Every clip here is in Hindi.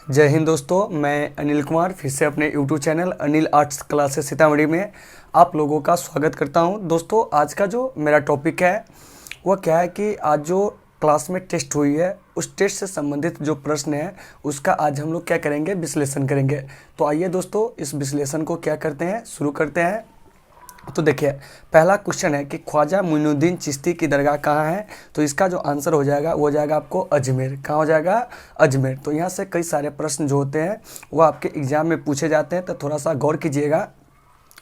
जय हिंद दोस्तों, मैं अनिल कुमार फिर से अपने YouTube channel Anil arts classes Sitamarhi में आप लोगों का स्वागत करता हूं। दोस्तों, आज का जो मेरा टॉपिक है वह क्या है कि आज जो क्लास में टेस्ट हुई है उस टेस्ट से संबंधित जो प्रश्न है उसका आज हम लोग क्या करेंगे, विश्लेषण करेंगे। तो आइए दोस्तों, इस विश्लेषण को क्या करते हैं, शुरू करते हैं। तो देखिए, पहला क्वेश्चन है कि ख्वाजा मोइनुद्दीन चिश्ती की दरगाह कहाँ है। तो इसका जो आंसर हो जाएगा वो हो जाएगा आपको अजमेर। कहाँ हो जाएगा? अजमेर। तो यहाँ से कई सारे प्रश्न जो होते हैं वो आपके एग्जाम में पूछे जाते हैं, तो थोड़ा सा गौर कीजिएगा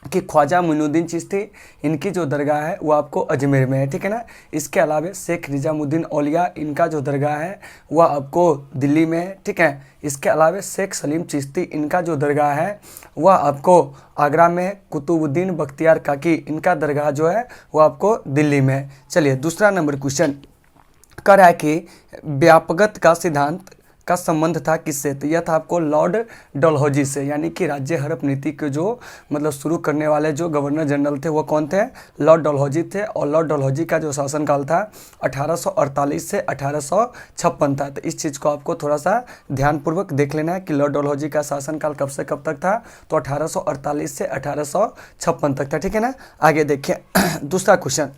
कि ख्वाजा मोइनुद्दीन चिश्ती इनकी जो दरगाह है वो आपको अजमेर में है, ठीक है ना। इसके अलावा शेख निजामुद्दीन औलिया इनका जो दरगाह है वह आपको दिल्ली में है, ठीक है। इसके अलावा शेख सलीम चिश्ती इनका जो दरगाह है वह आपको आगरा में है। कुतुबुद्दीन बख्तियार काकी इनका दरगाह जो है वो आपको दिल्ली में है। चलिए, दूसरा नंबर क्वेश्चन कह रहा है कि व्यापकता का सिद्धांत का संबंध था किससे। तो यह था आपको लॉर्ड डलहौजी से, यानी कि राज्य हड़प नीति के जो शुरू करने वाले जो गवर्नर जनरल थे वो कौन थे? लॉर्ड डलहौजी थे। और लॉर्ड डलहौजी का जो शासनकाल था 1848 से 1856 था। तो इस चीज़ को आपको थोड़ा सा ध्यानपूर्वक देख लेना है कि लॉर्ड डलहौजी का शासनकाल कब से कब तक था। तो 1848 से 1856 तक था, ठीक है ना। आगे देखिए दूसरा क्वेश्चन,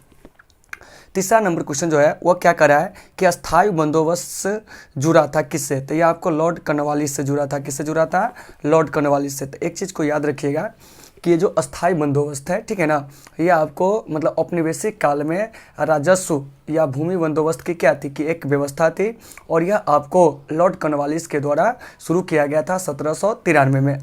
तीसरा नंबर क्वेश्चन जो है वो क्या कर रहा है कि अस्थायी बंदोबस्त जुड़ा था किससे। तो ये आपको लॉर्ड कॉर्नवालिस से जुड़ा था। किससे जुड़ा था? लॉर्ड कॉर्नवालिस से। तो एक चीज़ को याद रखिएगा कि ये जो अस्थायी बंदोबस्त है, ठीक है ना, ये आपको औपनिवेशिक काल में राजस्व या भूमि बंदोबस्त की क्या थी कि एक व्यवस्था थी, और यह आपको लॉर्ड कॉर्नवालिस के द्वारा शुरू किया गया था 1793 में।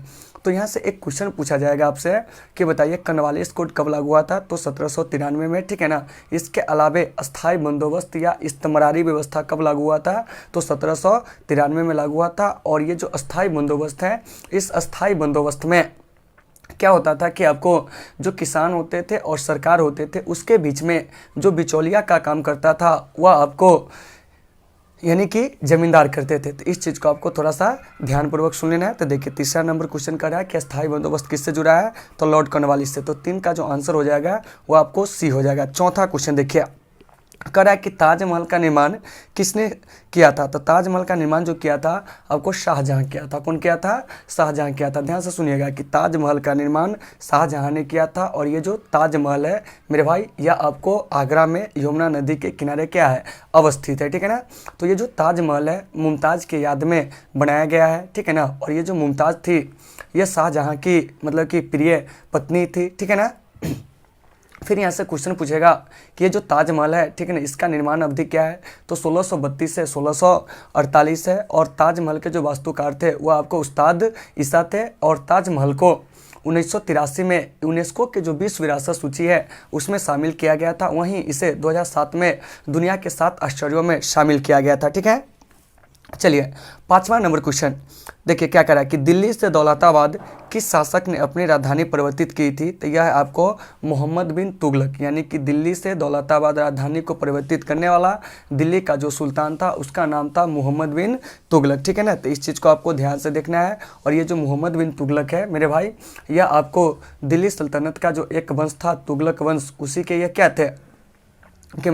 तो यहाँ से एक क्वेश्चन पूछा जाएगा आपसे कि बताइए कॉर्नवालिस कोड कब लागू हुआ था। तो 1793 में, ठीक है ना। इसके अलावे अस्थायी बंदोबस्त या इस्तमरारी व्यवस्था कब लागू हुआ था? तो 1793 में लागू हुआ था। और ये जो अस्थायी बंदोबस्त है, इस अस्थायी बंदोबस्त में क्या होता था कि आपको जो किसान होते थे और सरकार होते थे उसके बीच में जो बिचौलिया का काम करता था वह आपको यानी कि जमींदार करते थे। तो इस चीज़ को आपको थोड़ा सा ध्यानपूर्वक सुन लेना है। तो देखिए, तीसरा नंबर क्वेश्चन कर रहा है कि अस्थायी बंदोबस्त किससे जुड़ा है। तो लॉर्ड कॉर्नवालिस से। तो 3 का जो आंसर हो जाएगा वो आपको सी हो जाएगा। चौथा क्वेश्चन देखिए, कह रहा है कि ताजमहल का निर्माण किसने किया था। तो ताजमहल का निर्माण जो किया था आपको शाहजहां किया था। कौन किया था? शाहजहां किया था। ध्यान से सुनिएगा कि ताजमहल का निर्माण शाहजहां ने किया था। और ये जो ताजमहल है मेरे भाई, यह आपको आगरा में यमुना नदी के किनारे क्या है, अवस्थित है, ठीक है ना। तो ये जो ताजमहल है मुमताज़ के याद में बनाया गया है, ठीक है ना। और ये जो मुमताज़ थी ये शाहजहां की कि प्रिय पत्नी थी, ठीक है ना। फिर यहाँ से क्वेश्चन पूछेगा कि ये जो ताजमहल है, ठीक है ना, इसका निर्माण अवधि क्या है। तो 1632 से 1648 है। और ताजमहल के जो वास्तुकार थे वो आपको उस्ताद ईसा थे। और ताजमहल को 1983 में यूनेस्को के जो विश्व विरासत सूची है उसमें शामिल किया गया था। वहीं इसे 2007 में दुनिया के 7 आश्चर्यों में शामिल किया गया था, ठीक है। चलिए, 5वां नंबर क्वेश्चन देखिए क्या करा कि दिल्ली से दौलताबाद किस शासक ने अपनी राजधानी परिवर्तित की थी। तो यह है आपको मोहम्मद बिन तुगलक, यानी कि दिल्ली से दौलताबाद राजधानी को परिवर्तित करने वाला दिल्ली का जो सुल्तान था उसका नाम था मोहम्मद बिन तुगलक, ठीक है ना। तो इस चीज़ को आपको ध्यान से देखना है। और ये जो मोहम्मद बिन तुगलक है मेरे भाई, यह आपको दिल्ली सल्तनत का जो एक वंश था तुगलक वंश, उसी के ये क्या थे कि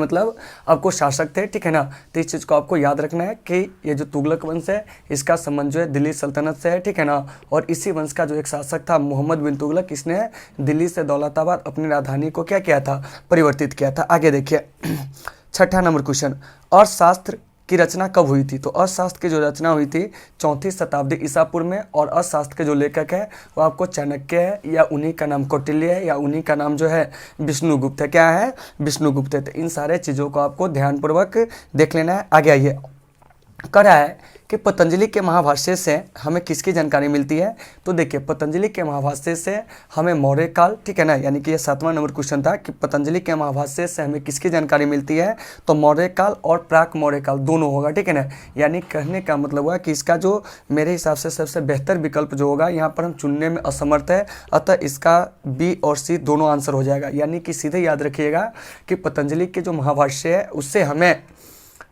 आपको शासक थे, ठीक है ना। तो इस चीज़ को आपको याद रखना है कि ये जो तुगलक वंश है इसका संबंध जो है दिल्ली सल्तनत से है, ठीक है ना। और इसी वंश का जो एक शासक था मोहम्मद बिन तुगलक, इसने दिल्ली से दौलताबाद अपनी राजधानी को क्या किया था, परिवर्तित किया था। आगे देखिए 6ठा नंबर क्वेश्चन, अर्थशास्त्र की रचना कब हुई थी। तो अर्थशास्त्र की जो रचना हुई थी 4वीं शताब्दी ईसा पूर्व में। और अर्थशास्त्र के जो लेखक है वो आपको चाणक्य है, या उन्हीं का नाम कौटिल्य है, या उन्हीं का नाम जो है विष्णुगुप्त है। क्या है? विष्णुगुप्त है। तो इन सारे चीज़ों को आपको ध्यानपूर्वक देख लेना है। आगे आइए, कह रहा है कि पतंजलि के महाभाष्य से हमें किसकी जानकारी मिलती है। तो देखिए, पतंजलि के महाभाष्य से हमें मौर्य काल, ठीक है ना, यानी कि ये 7वां नंबर क्वेश्चन था कि पतंजलि के महाभाष्य से हमें किसकी जानकारी मिलती है। तो मौर्य काल और प्राक मौर्य काल दोनों होगा, ठीक है ना। यानी कहने का मतलब हुआ कि इसका जो मेरे हिसाब से सबसे बेहतर विकल्प जो होगा यहाँ पर हम चुनने में असमर्थ है, अतः इसका बी और सी दोनों आंसर हो जाएगा। यानी कि सीधे याद रखिएगा कि पतंजलि के जो महाभाष्य है उससे हमें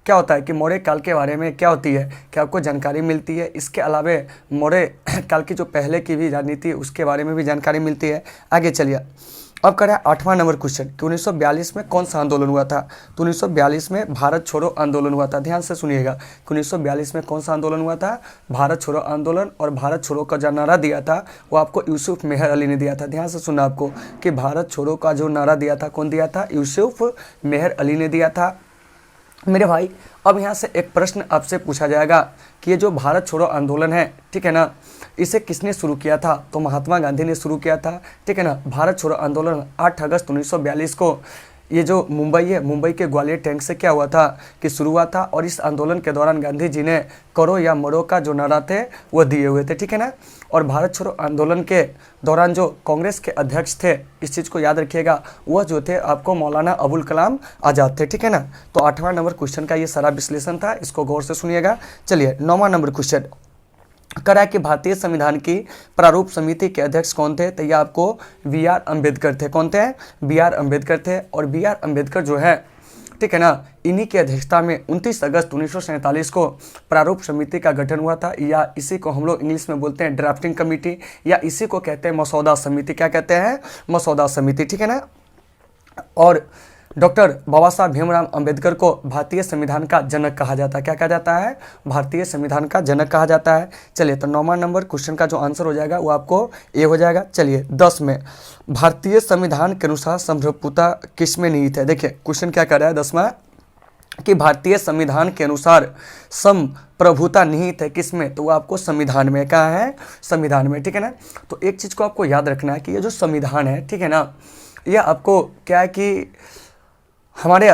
क्या होता है कि मौर्य काल के बारे में क्या होती है कि आपको जानकारी मिलती है। इसके अलावा मौर्य काल की जो पहले की भी राजनीति उसके बारे में भी जानकारी मिलती है। आगे चलिए, अब करें 8वां नंबर क्वेश्चन कि 1942 में कौन सा आंदोलन हुआ था। तो 1942 में भारत छोड़ो आंदोलन हुआ था। ध्यान से सुनिएगा कि 1942 में कौन सा आंदोलन हुआ था, भारत छोड़ो आंदोलन। और भारत छोड़ो का जो नारा दिया था वो आपको यूसुफ मेहर अली ने दिया था। ध्यान से सुनना आपको कि भारत छोड़ो का जो नारा दिया था कौन दिया था, यूसुफ मेहर अली ने दिया था मेरे भाई। अब यहाँ से एक प्रश्न आपसे पूछा जाएगा कि ये जो भारत छोड़ो आंदोलन है, ठीक है ना, इसे किसने शुरू किया था। तो महात्मा गांधी ने शुरू किया था, ठीक है ना। भारत छोड़ो आंदोलन 8 अगस्त 1942 को ये जो मुंबई है, मुंबई के ग्वालियर टैंक से क्या हुआ था कि शुरू हुआ था। और इस आंदोलन के दौरान गांधी जी ने करो या मरो का जो नारा थे वो दिए हुए थे, ठीक है ना। और भारत छोड़ो आंदोलन के दौरान जो कांग्रेस के अध्यक्ष थे, इस चीज़ को याद रखिएगा, वह जो थे आपको मौलाना अबुल कलाम आज़ाद थे, ठीक है ना। तो 8वां नंबर क्वेश्चन का ये सारा विश्लेषण था, इसको गौर से सुनिएगा। चलिए 9वां नंबर क्वेश्चन करा कि भारतीय संविधान की प्रारूप समिति के अध्यक्ष कौन थे। तो ये आपको बी.आर. अम्बेडकर थे। कौन थे, बी.आर. अम्बेडकर थे। और बी.आर. अम्बेडकर जो है, ठीक है ना, इन्हीं की अध्यक्षता में 29 अगस्त 1947 को प्रारूप समिति का गठन हुआ था, या इसी को हम लोग इंग्लिश में बोलते हैं ड्राफ्टिंग कमेटी, या इसी को कहते हैं मसौदा समिति। क्या कहते हैं, मसौदा समिति, ठीक है ना। और डॉक्टर बाबा साहब भीमराव अंबेडकर को भारतीय संविधान का जनक कहा जाता है। क्या कहा जाता है, भारतीय संविधान का जनक कहा जाता है। चलिए तो 9वां नंबर क्वेश्चन का जो आंसर हो जाएगा वो आपको ए हो जाएगा। चलिए 10 में भारतीय संविधान के अनुसार संप्रभुता किसमें निहित है। देखिए क्वेश्चन क्या कर रहा है 10वां कि भारतीय संविधान के अनुसार संप्रभुता निहित है किसमें, तो वो आपको संविधान में, कहा है, संविधान में, ठीक है ना। तो एक चीज़ को आपको याद रखना है कि ये जो संविधान है, ठीक है ना, ये आपको क्या है कि हमारे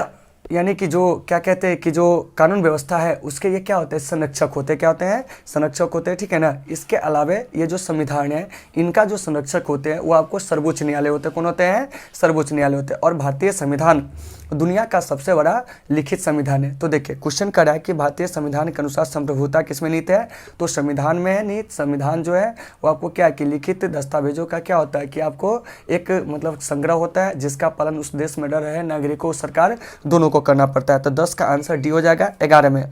यानी कि जो क्या कहते हैं कि जो कानून व्यवस्था है उसके ये क्या होते हैं, संरक्षक होते हैं। क्या होते हैं, संरक्षक होते हैं, ठीक है ना। इसके अलावा ये जो संविधान है इनका जो संरक्षक होते हैं वो आपको सर्वोच्च न्यायालय होते हैं। कौन होते हैं, सर्वोच्च न्यायालय होते हैं। और भारतीय संविधान दुनिया का सबसे बड़ा लिखित संविधान है। तो देखिए क्वेश्चन कर रहा है कि भारतीय संविधान के अनुसार संप्रभुता किसमें निहित है, तो संविधान में है निहित। संविधान जो है वो आपको क्या है कि लिखित दस्तावेजों का क्या होता है कि आपको एक मतलब संग्रह होता है जिसका पालन उस देश में डर रहे नागरिकों सरकार दोनों को करना पड़ता है। तो 10 का आंसर डी हो जाएगा। 11 में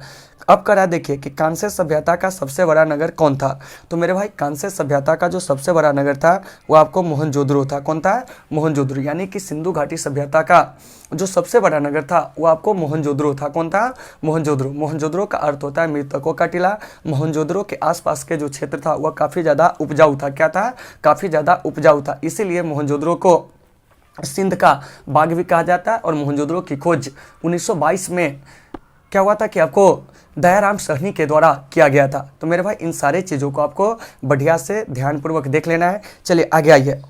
अब करा देखिए कि कांस्य सभ्यता का सबसे बड़ा नगर कौन था। तो मेरे भाई कांस्य सभ्यता का जो सबसे बड़ा नगर था वो आपको मोहनजोदड़ो था। कौन था, मोहनजोदड़ो। यानी कि सिंधु घाटी सभ्यता का जो सबसे बड़ा नगर था वो आपको मोहनजोदड़ो था। कौन था, मोहनजोदड़ो। मोहनजोदड़ो का अर्थ होता है मृतकों का टीला। मोहनजोदड़ो के आसपास के जो क्षेत्र था वह काफ़ी ज़्यादा उपजाऊ था। क्या था, काफ़ी ज़्यादा उपजाऊ था। इसीलिए मोहनजोदड़ो को सिंध का बाग भी कहा जाता है। और मोहनजोदड़ो की खोज 1922 में क्या हुआ था कि आपको दयाराम साहनी के द्वारा किया गया था। तो मेरे भाई इन सारे चीज़ों को आपको बढ़िया से ध्यानपूर्वक देख लेना है। चलिए आगे आइए।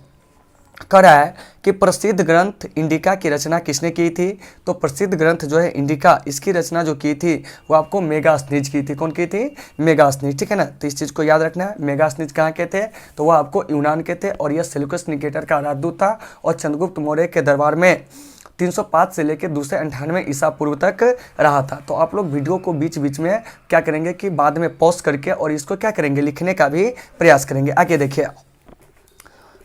कह रहा है कि प्रसिद्ध ग्रंथ इंडिका की रचना किसने की थी। तो प्रसिद्ध ग्रंथ जो है इंडिका, इसकी रचना जो की थी वो आपको मेगास्थनीज की थी। कौन की थी, मेगास्थनीज, ठीक है ना। तो इस चीज़ को याद रखना है। मेगास्थनीज कहाँ के थे, तो वह आपको यूनान के थे। और यह सेल्यूकस निकेटर का राजदूत था और चंद्रगुप्त मौर्य के दरबार में 305 से लेकर 298 ईसा पूर्व तक रहा था। तो आप लोग वीडियो को बीच बीच में क्या करेंगे कि बाद में पॉज करके और इसको क्या करेंगे, लिखने का भी प्रयास करेंगे। आगे देखिए।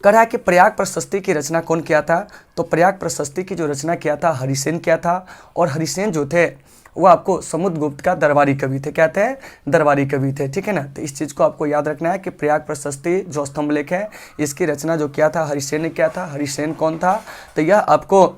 कह रहा है कि प्रयाग प्रशस्ति की रचना कौन किया था। तो प्रयाग प्रशस्ति की जो रचना किया था हरिसेन किया था। और हरिसेन जो थे वो आपको समुद्रगुप्त का दरबारी कवि थे। क्या थे, दरबारी कवि थे, ठीक है ना। तो इस चीज़ को आपको याद रखना है कि प्रयाग प्रशस्ति जो स्तंभ लेख है इसकी रचना जो किया था हरिसेन ने किया था। हरिसेन कौन था, तो यह आपको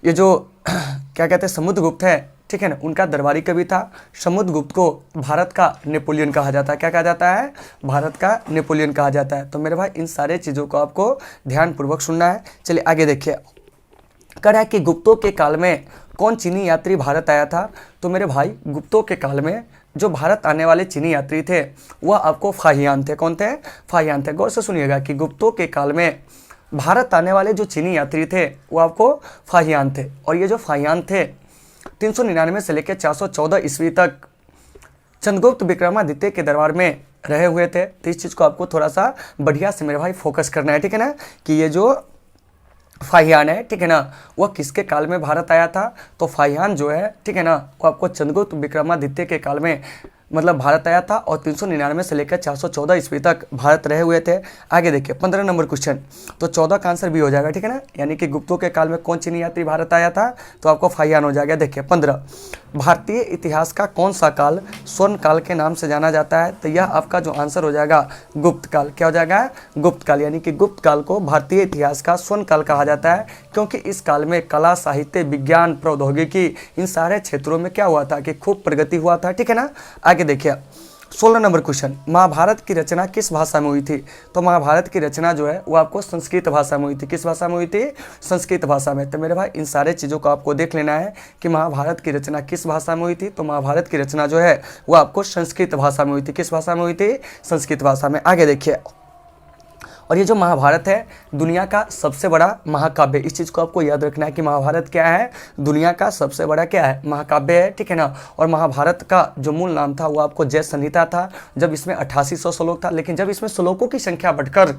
ये जो क्या कहते हैं समुद्रगुप्त है, ठीक है ना, उनका दरबारी कवि था। समुद्रगुप्त को भारत का नेपोलियन कहा जाता है। क्या कहा जाता है, भारत का नेपोलियन कहा जाता है। तो मेरे भाई इन सारे चीज़ों को आपको ध्यानपूर्वक सुनना है। चलिए आगे देखिए। कह रहा है कि गुप्तों के काल में कौन चीनी यात्री भारत आया था। तो मेरे भाई गुप्तों के काल में जो भारत आने वाले चीनी यात्री थे वह आपको फाहियान थे। कौन थे, फाहियान थे। गौर से सुनिएगा कि गुप्तों के काल में भारत आने वाले जो चीनी यात्री थे वो आपको फाहियान थे। और ये जो फाहियान थे 399 से लेकर 414 ईस्वी तक चंद्रगुप्त विक्रमादित्य के दरबार में रहे हुए थे। तो इस चीज़ को आपको थोड़ा सा बढ़िया से मेरे भाई फोकस करना है, ठीक है ना, कि ये जो फाहियान है, ठीक है ना, वह किसके काल में भारत आया था। तो फाहियान जो है, ठीक है ना, वो आपको चंद्रगुप्त विक्रमादित्य के काल में मतलब भारत आया था और 399 से लेकर 414 ईस्वी तक भारत रहे हुए थे। आगे देखिए 15 नंबर क्वेश्चन, तो 14 का आंसर भी हो जाएगा, ठीक है ना। यानी कि गुप्तों के काल में कौन चीनी यात्री भारत आया था, तो आपको फाइयान हो जाएगा। देखिए 15, भारतीय इतिहास का कौन सा काल स्वर्ण काल के नाम से जाना जाता है, तो यह आपका जो आंसर हो जाएगा गुप्त काल। क्या हो जाएगा, गुप्त काल। यानी कि गुप्त काल को भारतीय इतिहास का स्वर्ण काल कहा जाता है, क्योंकि इस काल में कला, साहित्य, विज्ञान, प्रौद्योगिकी, इन सारे क्षेत्रों में क्या हुआ था कि खूब प्रगति हुआ था, ठीक है ना। आगे देखिए 16 नंबर क्वेश्चन, महाभारत की रचना किस भाषा में हुई थी, तो महाभारत की रचना जो है वो आपको संस्कृत भाषा में हुई थी। किस भाषा में हुई थी, संस्कृत भाषा में। तो मेरे भाई इन सारे चीज़ों को आपको देख लेना है कि महाभारत की रचना किस भाषा में हुई थी, तो महाभारत की रचना जो है वो आपको संस्कृत भाषा में हुई थी। किस भाषा में हुई थी, संस्कृत भाषा में। आगे देखिए, और ये जो महाभारत है दुनिया का सबसे बड़ा महाकाव्य, इस चीज़ को आपको याद रखना है कि महाभारत क्या है, दुनिया का सबसे बड़ा क्या है, महाकाव्य है, ठीक है ना। और महाभारत का जो मूल नाम था वो आपको जय संहिता था, जब इसमें 8800 श्लोक था, लेकिन जब इसमें श्लोकों की संख्या बढ़कर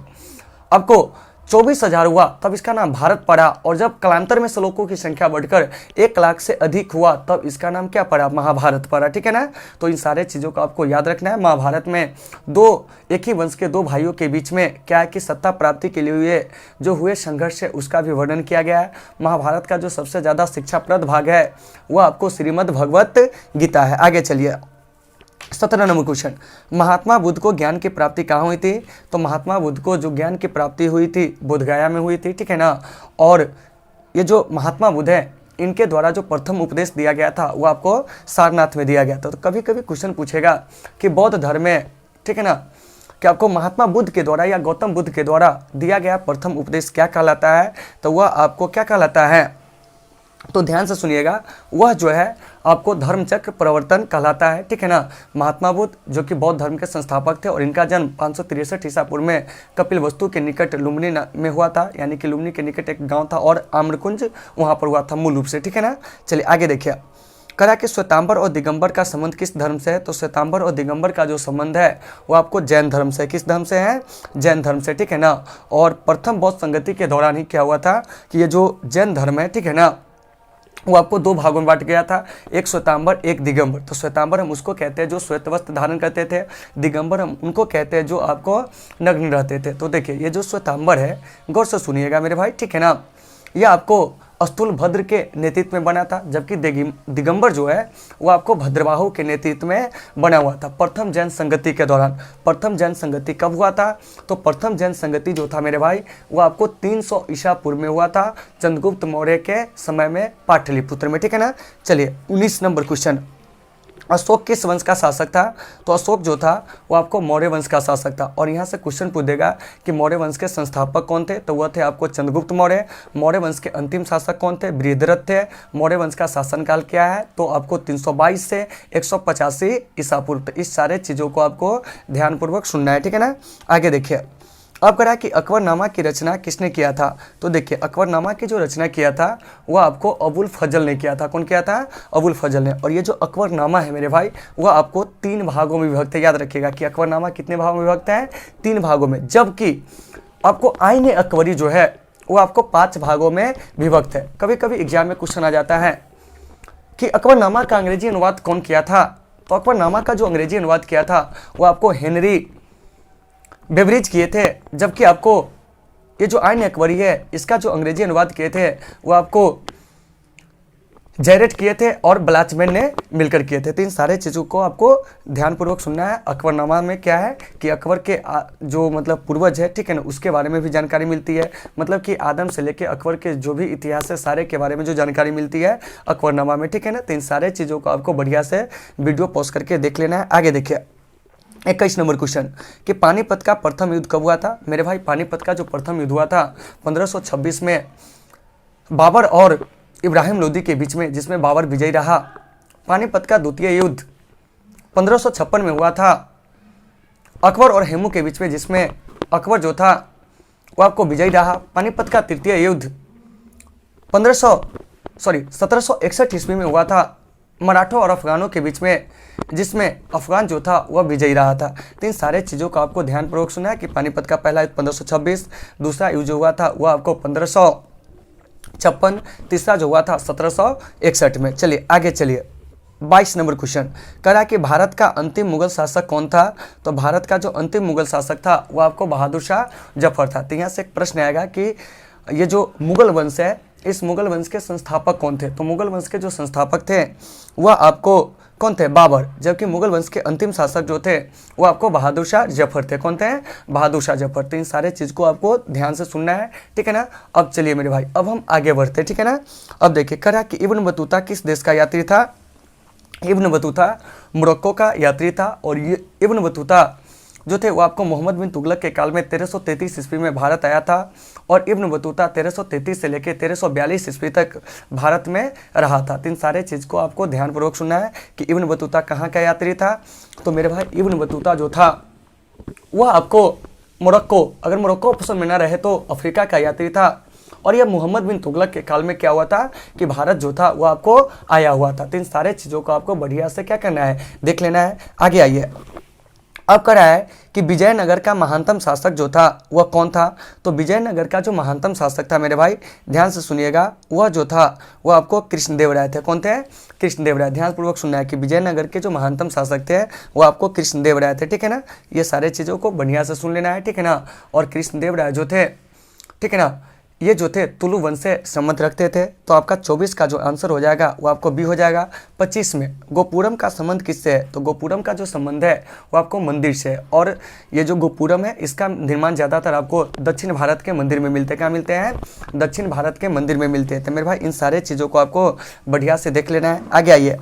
आपको 24,000 हुआ तब इसका नाम भारत पड़ा, और जब कालांतर में श्लोकों की संख्या बढ़कर 1 लाख से अधिक हुआ तब इसका नाम क्या पड़ा, महाभारत पड़ा, ठीक है ना। तो इन सारे चीज़ों को आपको याद रखना है। महाभारत में एक ही वंश के 2 भाइयों के बीच में क्या है कि सत्ता प्राप्ति के लिए जो हुए संघर्ष है उसका भी वर्णन किया गया है। महाभारत का जो सबसे ज़्यादा शिक्षाप्रद भाग है वह आपको श्रीमद् भगवत गीता है। आगे चलिए 17 नंबर क्वेश्चन, महात्मा बुद्ध को ज्ञान की प्राप्ति कहाँ हुई थी, तो महात्मा बुद्ध को जो ज्ञान की प्राप्ति हुई थी बोधगया में हुई थी, ठीक है ना। और ये जो महात्मा बुद्ध है इनके द्वारा जो प्रथम उपदेश दिया गया था वो आपको सारनाथ में दिया गया था। तो कभी कभी क्वेश्चन पूछेगा कि बौद्ध धर्म में, ठीक है ना, कि आपको महात्मा बुद्ध के द्वारा या गौतम बुद्ध के द्वारा दिया गया प्रथम उपदेश क्या कहलाता है, तो वह आपको क्या कहलाता है, तो ध्यान से सुनिएगा, वह जो है आपको धर्मचक्र प्रवर्तन कहलाता है, ठीक है ना। महात्मा बुद्ध जो कि बौद्ध धर्म के संस्थापक थे और इनका जन्म 563 ईसा पूर्व में कपिलवस्तु के निकट लुम्बिनी में हुआ था, यानी कि लुम्बिनी के निकट एक गांव था और आम्रकुंज वहां पर हुआ था मूल रूप से, ठीक है ना। चलिए आगे देखिए, करा कि श्वेतांबर और दिगंबर का संबंध किस धर्म से है, तो श्वेतांबर और दिगंबर का जो संबंध है वो आपको जैन धर्म से, किस धर्म से है, जैन धर्म से, ठीक है ना। और प्रथम बौद्ध संगति के दौरान ही क्या हुआ था कि ये जो जैन धर्म है, ठीक है ना, वो आपको 2 भागों में बांट गया था, एक श्वेतांबर एक दिगंबर। तो श्वेतांबर हम उसको कहते हैं जो श्वेत वस्त्र धारण करते थे, दिगंबर हम उनको कहते हैं जो आपको नग्न रहते थे। तो देखिए ये जो श्वेतांबर है, गौर से सुनिएगा मेरे भाई, ठीक है ना, ये आपको अस्तुल भद्र के नेतृत्व में बना था, जबकि दिगंबर जो है वो आपको भद्रबाहु के नेतृत्व में बना हुआ था प्रथम जैन संगति के दौरान। प्रथम जैन संगति कब हुआ था, तो प्रथम जैन संगति जो था मेरे भाई वो आपको 300 ईसा पूर्व में हुआ था, चंद्रगुप्त मौर्य के समय में पाटलिपुत्र में, ठीक है ना। चलिए 19 नंबर क्वेश्चन, अशोक किस वंश का शासक था, तो अशोक जो था वो आपको मौर्य वंश का शासक था। और यहाँ से क्वेश्चन पूछ देगा कि मौर्य वंश के संस्थापक कौन थे, तो वह थे आपको चंद्रगुप्त मौर्य। मौर्य वंश के अंतिम शासक कौन थे, बृहद्रथ थे। मौर्य वंश का शासनकाल क्या है, तो आपको 322 से 185 ईसा पूर्व। तो इस सारे चीज़ों को आपको ध्यानपूर्वक सुनना है, ठीक है ना। आगे देखिए, अब करा कि अकबरनामा की रचना किसने किया था, तो देखिए अकबरनामा की जो रचना किया था वह आपको अबुल फजल ने किया था। कौन किया था, अबुल फजल ने। और ये जो अकबरनामा है मेरे भाई वह आपको 3 भागों में विभक्त है। याद रखिएगा कि अकबरनामा कितने भागों में विभक्त है, 3 भागों में, जबकि आपको आईन अकबरी जो है वो आपको 5 भागों में विभक्त है। कभी कभी एग्जाम में क्वेश्चन आ जाता है कि अकबरनामा का अंग्रेजी अनुवाद कौन किया था, तो अकबरनामा का जो अंग्रेजी अनुवाद किया था वो आपको हेनरी बेवरिज किए थे, जबकि आपको ये जो आईन अकबरी है इसका जो अंग्रेजी अनुवाद किए थे वो आपको जैरेट किए थे और ब्लाचमैन ने मिलकर किए थे। तो इन सारे चीज़ों को आपको ध्यानपूर्वक सुनना है। अकबरनामा में क्या है कि अकबर के जो मतलब पूर्वज है, ठीक है ना, उसके बारे में भी जानकारी मिलती है। मतलब कि आदम से लेके अकबर के जो भी इतिहास है सारे के बारे में जो जानकारी मिलती है अकबरनामा में, ठीक है ना। तो इन सारे चीज़ों को आपको बढ़िया से वीडियो पॉज करके देख लेना है। आगे देखिए 21 नंबर क्वेश्चन कि पानीपत का प्रथम युद्ध कब हुआ था, मेरे भाई पानीपत का जो प्रथम युद्ध हुआ था 1526 में बाबर और इब्राहिम लोदी के बीच में, जिसमें बाबर विजयी रहा। पानीपत का द्वितीय युद्ध 1556 में हुआ था अकबर और हेमू के बीच में, जिसमें अकबर जो था वो आपको विजयी रहा। पानीपत का तृतीय युद्ध 1761 ईस्वी में हुआ था मराठों और अफगानों के बीच में, जिसमें अफगान जो था वह विजयी रहा था। तो इन सारे चीज़ों को आपको ध्यानपूर्वक सुना है कि पानीपत का पहला युद्ध 1526, दूसरा युद्ध जो हुआ था वह आपको 1556, तीसरा जो हुआ था 1761 में। चलिए आगे चलिए 22 नंबर क्वेश्चन करा कि भारत का अंतिम मुगल शासक कौन था। तो भारत का जो अंतिम मुगल शासक था वो आपको बहादुर शाह जफर था। तो यहाँ से एक प्रश्न आएगा कि ये जो मुगल वंश है, इस मुगल वंश के संस्थापक कौन थे। तो मुगल वंश के जो संस्थापक थे वह आपको कौन थे, बाबर। जबकि मुगल वंश के अंतिम शासक जो थे वो आपको बहादुर शाह जफर थे। कौन थे, बहादुर शाह जफर। तो इन सारे चीज़ को आपको ध्यान से सुनना है, ठीक है ना। अब चलिए मेरे भाई, अब हम आगे बढ़ते हैं, ठीक है ना। अब देखिए करा कि इब्न बतूता किस देश का यात्री था। इब्न बतूता मोरक्को का यात्री था। और ये इब्न बतूता जो थे वो आपको मोहम्मद बिन तुगलक के काल में 1333 ईस्वी में भारत आया था। और इब्न बतूता 1333 से लेकर 1342 ईस्वी तक भारत में रहा था। तो इन सारे चीज़ को आपको ध्यानपूर्वक सुनना है कि इब्न बतूता कहाँ का यात्री था। तो मेरे भाई इब्न बतूता जो था वह आपको मोरक्को, अगर मोरक्को ऑप्शन में ना रहे तो अफ्रीका का यात्री था। और यह मोहम्मद बिन तुगलक के काल में क्या हुआ था कि भारत जो था वो आपको आया हुआ था। तो इन सारे चीज़ों को आपको बढ़िया से क्या करना है, देख लेना है। आगे आइए, अब करा है कि विजयनगर का महानतम शासक जो था वह कौन था। तो विजयनगर का जो महानतम शासक था मेरे भाई, ध्यान से सुनिएगा, वह जो था वह आपको कृष्णदेवराय थे। कौन थे, कृष्णदेवराय। ध्यानपूर्वक सुनना है कि विजयनगर के जो महानतम शासक थे वो आपको कृष्णदेवराय थे, ठीक है ना। ये सारे चीज़ों को बढ़िया से सुन लेना है, ठीक है ना। और कृष्णदेवराय जो थे, ठीक है ना, ये जो थे तुलु वंश से संबंध रखते थे। तो आपका 24 का जो आंसर हो जाएगा वो आपको बी हो जाएगा। 25 में गोपुरम का संबंध किससे है। तो गोपुरम का जो संबंध है वो आपको मंदिर से है। और ये जो गोपुरम है इसका निर्माण ज़्यादातर आपको दक्षिण भारत के मंदिर में मिलते हैं। क्या मिलते हैं, दक्षिण भारत के मंदिर में मिलते हैं। तो मेरे भाई इन सारे चीज़ों को आपको बढ़िया से देख लेना है। आगे आइए,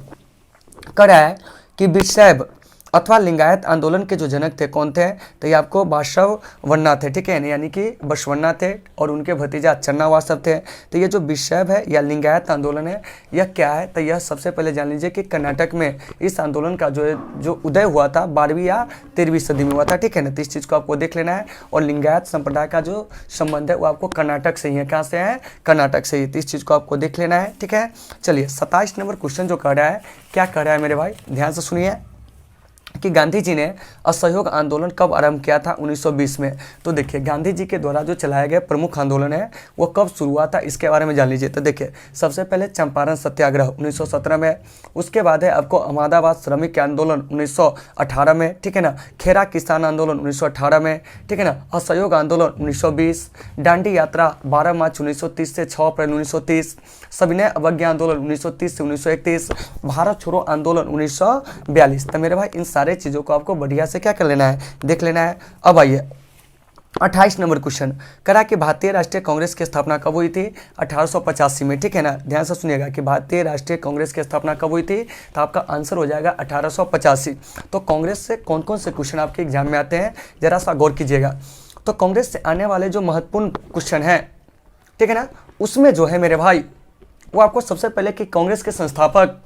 करा है कि वीरशैव अथवा लिंगायत आंदोलन के जो जनक थे कौन थे। तो ये आपको बसवण्णा थे, ठीक है, यानी कि बसवण्णा थे। और उनके भतीजा चन्नावासव थे। तो ये जो वीरशैव है या लिंगायत आंदोलन है यह क्या है। तो यह सबसे पहले जान लीजिए कि कर्नाटक में इस आंदोलन का जो उदय हुआ था 12वीं या 13वीं सदी में हुआ था, ठीक है ना। तो इस चीज़ को आपको देख लेना है। और लिंगायत संप्रदाय का जो संबंध है वो आपको कर्नाटक से ही है। कहाँ से है, कर्नाटक से ही। तो इस चीज़ को आपको देख लेना है, ठीक है। चलिए 27 नंबर क्वेश्चन जो कर रहा है, क्या कर रहा है मेरे भाई, ध्यान से सुनिए कि गांधी जी ने असहयोग आंदोलन कब आरंभ किया था, 1920 में। तो देखिए गांधी जी के द्वारा जो चलाया गया प्रमुख आंदोलन है वो कब शुरू हुआ था इसके बारे में जान लीजिए। तो देखिए सबसे पहले चंपारण सत्याग्रह 1917 में, उसके बाद है आपको अहमदाबाद श्रमिक आंदोलन 1918 में, ठीक है ना। खेरा किसान आंदोलन 1918 में, ठीक है ना। असहयोग आंदोलन 1920, डांडी यात्रा 12 मार्च 1930 से 6 अप्रैल 1930, सविनय अवज्ञा आंदोलन 1930 से 1931, भारत छोड़ो आंदोलन 1942। तो मेरे भाई इन सारे चीज़ों को आपको बढ़िया से क्या कर लेना है, देख लेना है। अब आइए 28 नंबर क्वेश्चन करा कि भारतीय राष्ट्रीय कांग्रेस की स्थापना कब हुई थी, 1885 में, ठीक है ना। ध्यान से सुनिएगा कि भारतीय राष्ट्रीय कांग्रेस की स्थापना कब हुई थी। तो आपका आंसर हो जाएगा 1885। तो कांग्रेस से कौन कौन से क्वेश्चन आपके एग्जाम में आते हैं जरा सा गौर कीजिएगा। तो कांग्रेस से आने वाले जो महत्वपूर्ण क्वेश्चन हैं, ठीक है ना, उसमें जो है मेरे भाई वो आपको सबसे पहले कि कांग्रेस के संस्थापक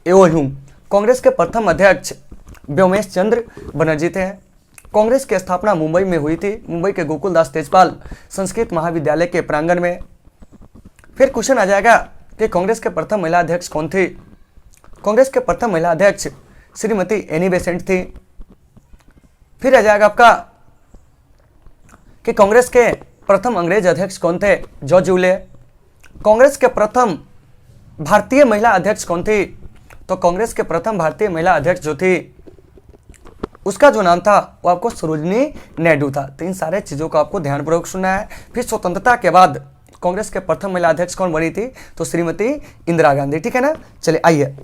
एवं कांग्रेस के प्रथम अध्यक्ष व्योमेश चंद्र बनर्जी थे। कांग्रेस की स्थापना मुंबई में हुई थी, मुंबई के गोकुलदास तेजपाल संस्कृत महाविद्यालय के प्रांगण में। फिर क्वेश्चन आ जाएगा कि कांग्रेस के प्रथम महिला अध्यक्ष कौन थी। कांग्रेस के प्रथम महिला अध्यक्ष श्रीमती एनी बेसेंट थी। फिर आ जाएगा आपका कि कांग्रेस के प्रथम अंग्रेज अध्यक्ष कौन थे, जॉर्ज यूले। कांग्रेस के प्रथम भारतीय महिला अध्यक्ष कौन थी। तो कांग्रेस के प्रथम भारतीय महिला अध्यक्ष जो थी उसका जो नाम था वो आपको सरोजनी नायडू था। तो इन सारे चीज़ों को आपको ध्यानपूर्वक सुनना है। फिर स्वतंत्रता के बाद कांग्रेस के प्रथम महिला अध्यक्ष कौन बनी थी, तो श्रीमती इंदिरा गांधी, ठीक है ना। चलिए आइए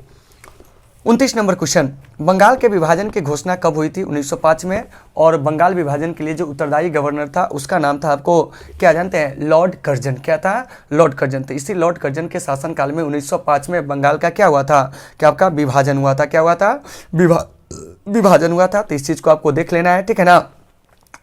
29 नंबर क्वेश्चन, बंगाल के विभाजन की घोषणा कब हुई थी, 1905 में। और बंगाल विभाजन के लिए जो उत्तरदायी गवर्नर था उसका नाम था आपको क्या जानते हैं, लॉर्ड कर्जन। क्या था, लॉर्ड कर्जन। तो इसी लॉर्ड कर्जन के शासनकाल में 1905 में बंगाल का क्या हुआ था, क्या आपका विभाजन हुआ था। क्या हुआ था, विभाजन हुआ था। तो इस चीज़ को आपको देख लेना है, ठीक है ना।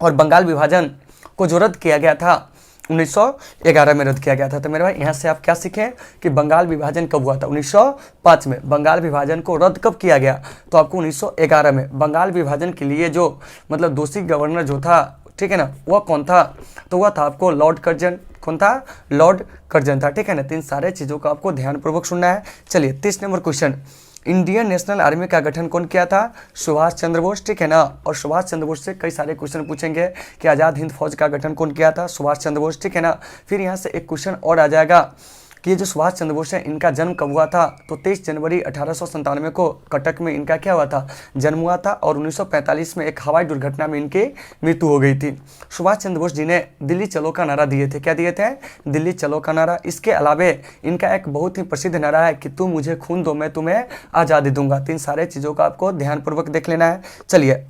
और बंगाल विभाजन को जो रद्द किया गया था 1911 में रद्द किया गया था। तो मेरे भाई यहाँ से आप क्या सीखें कि बंगाल विभाजन कब हुआ था, 1905 में। बंगाल विभाजन को रद्द कब किया गया, तो आपको 1911 में। बंगाल विभाजन के लिए जो मतलब दोषी गवर्नर जो था, ठीक है ना, वह कौन था, तो वह था आपको लॉर्ड कर्जन। कौन था, लॉर्ड कर्जन था, ठीक है ना। तो इन सारे चीज़ों को आपको ध्यानपूर्वक सुनना है। चलिए 30 number question, Indian national army का गठन कौन किया था, सुभाष चंद्र बोस, ठीक है ना। और सुभाष चंद्र बोस से कई सारे क्वेश्चन पूछेंगे कि आज़ाद हिंद फौज का गठन कौन किया था, सुभाष चंद्र बोस, ठीक है ना। फिर यहाँ से एक क्वेश्चन और आ जाएगा कि ये जो सुभाष चंद्र बोस है इनका जन्म कब हुआ था, तो 23 जनवरी 1897 को कटक में इनका क्या हुआ था, जन्म हुआ था। और 1945 में एक हवाई दुर्घटना में इनकी मृत्यु हो गई थी। सुभाष चंद्र बोस जी ने दिल्ली चलो का नारा दिए थे। क्या दिए थे, दिल्ली चलो का नारा। इसके अलावा इनका एक बहुत ही प्रसिद्ध नारा है कि तुम मुझे खून दो मैं तुम्हें आज़ादी दूंगा। तो इन सारे चीज़ों का आपको ध्यानपूर्वक देख लेना है। चलिए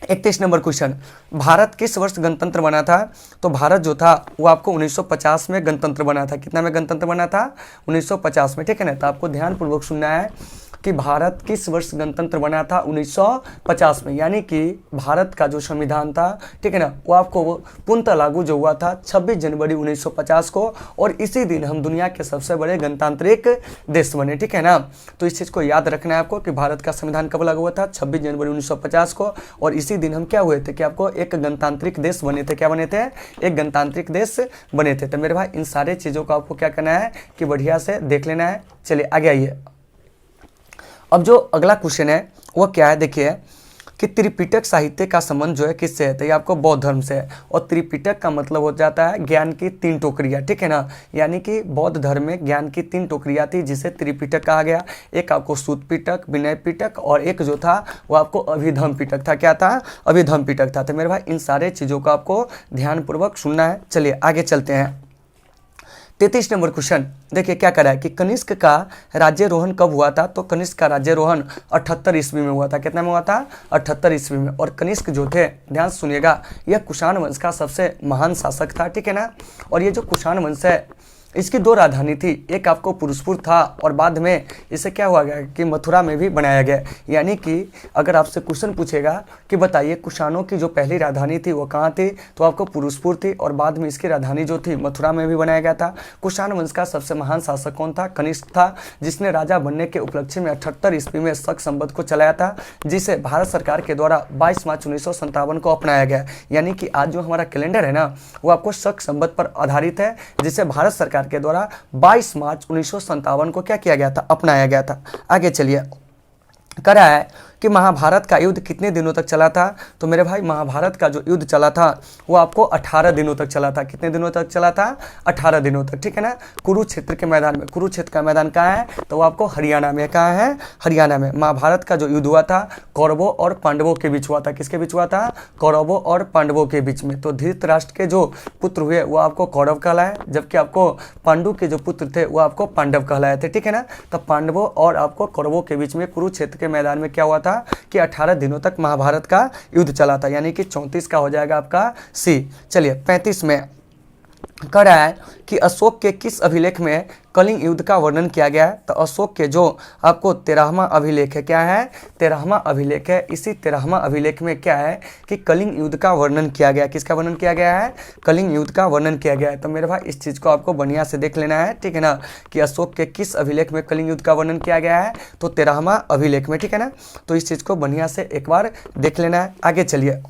31 नंबर क्वेश्चन, भारत किस वर्ष गणतंत्र बना था, तो भारत जो था वो आपको 1950 में गणतंत्र बना था। कितना में गणतंत्र बना था, 1950 में, ठीक है ना। तो आपको ध्यानपूर्वक सुनना है कि भारत किस वर्ष गणतंत्र बना था, 1950 में। यानी कि भारत का जो संविधान था, ठीक है ना, वो आपको पूर्णतः लागू जो हुआ था 26 जनवरी 1950 को, और इसी दिन हम दुनिया के सबसे बड़े गणतांत्रिक देश बने, ठीक है ना। तो इस चीज़ को याद रखना है आपको कि भारत का संविधान कब लागू हुआ था, 26 जनवरी 1950 को, और इसी दिन हम क्या हुए थे कि आपको एक गणतांत्रिक देश बने थे। क्या बने थे, एक गणतांत्रिक देश बने थे। तो मेरे भाई इन सारे चीज़ों को आपको क्या करना है कि बढ़िया से देख लेना है। चलिए आगे आइए। अब जो अगला क्वेश्चन है वो क्या है, देखिए कि त्रिपिटक साहित्य का संबंध जो है किससे है, तो ये आपको बौद्ध धर्म से है। और त्रिपिटक का मतलब हो जाता है ज्ञान की 3 टोकरियाँ, ठीक है ना। यानी कि बौद्ध धर्म में ज्ञान की 3 टोकरियाँ थी जिसे त्रिपिटक कहा गया। एक आपको सूत पिटक, विनय पिटक, और एक जो था वो आपको अभिधम पिटक था। क्या था, अभिधम पिटक था। तो मेरे भाई इन सारे चीज़ों को आपको ध्यानपूर्वक सुनना है। चलिए आगे चलते हैं। 33 नंबर क्वेश्चन देखिए क्या करा है कि कनिष्क का राज्यारोहण कब हुआ था, तो कनिष्क का राज्यारोहण 78 ईस्वी में हुआ था। कितना में हुआ था, 78 ईस्वी में। और कनिष्क जो थे, ध्यान सुनिएगा, यह कुषाण वंश का सबसे महान शासक था, ठीक है ना। और ये जो कुषाण वंश है इसकी 2 राजधानी थी, एक आपको पुरुषपुर था और बाद में इसे क्या हुआ गया कि मथुरा में भी बनाया गया। यानी कि अगर आपसे क्वेश्चन पूछेगा कि बताइए कुषाणों की जो पहली राजधानी थी वो कहाँ थी, तो आपको पुरुषपुर थी, और बाद में इसकी राजधानी जो थी मथुरा में भी बनाया गया था। कुषाण वंश का सबसे महान शासक कौन था, कनिष्क था, जिसने राजा बनने के उपलक्ष्य में 78 ईस्वी में शक संवत को चलाया था, जिसे भारत सरकार के द्वारा 22 मार्च 1957 को अपनाया गया। यानी कि आज जो हमारा कैलेंडर है ना वो आपको शक संवत पर आधारित है, जिसे भारत सरकार के द्वारा 22 मार्च 1957 को क्या किया गया था, अपनाया गया था। आगे चलिए, करा है कि महाभारत का युद्ध कितने दिनों तक चला था, तो मेरे भाई महाभारत का जो युद्ध चला था वो आपको 18 दिनों तक चला था। कितने दिनों तक चला था, 18 दिनों तक, ठीक है ना। कुरुक्षेत्र के मैदान में, कुरुक्षेत्र का मैदान कहाँ है, तो वो आपको हरियाणा में, कहाँ है, हरियाणा में। महाभारत का जो युद्ध हुआ था कौरवों और पांडवों के बीच हुआ था। किसके बीच हुआ था, कौरवों और पांडवों के बीच में। तो धृतराष्ट्र के जो पुत्र हुए वो आपको कौरव कहलाए, जबकि आपको पांडु के जो पुत्र थे वो आपको पांडव कहलाए थे, ठीक है ना। तो पांडवों और आपको कौरवों के बीच में कुरुक्षेत्र के मैदान में क्या हुआ था कि 18 दिनों तक महाभारत का युद्ध चला था। यानी कि 34 का हो जाएगा आपका सी। चलिए 35 में कह रहा है कि अशोक के किस अभिलेख में कलिंग युद्ध का वर्णन किया गया है, तो अशोक के जो आपको 13वां अभिलेख है, क्या है, 13वां अभिलेख है। इसी 13वां अभिलेख में क्या है कि कलिंग युद्ध का वर्णन किया गया। किसका वर्णन किया गया है, कलिंग युद्ध का वर्णन किया गया है। तो मेरे भाई इस चीज़ को आपको बढ़िया से देख लेना है, ठीक है ना, कि अशोक के किस अभिलेख में कलिंग युद्ध का वर्णन किया गया है, तो 13वां अभिलेख में, ठीक है ना। तो इस चीज़ को बढ़िया से एक बार देख लेना है। आगे चलिए,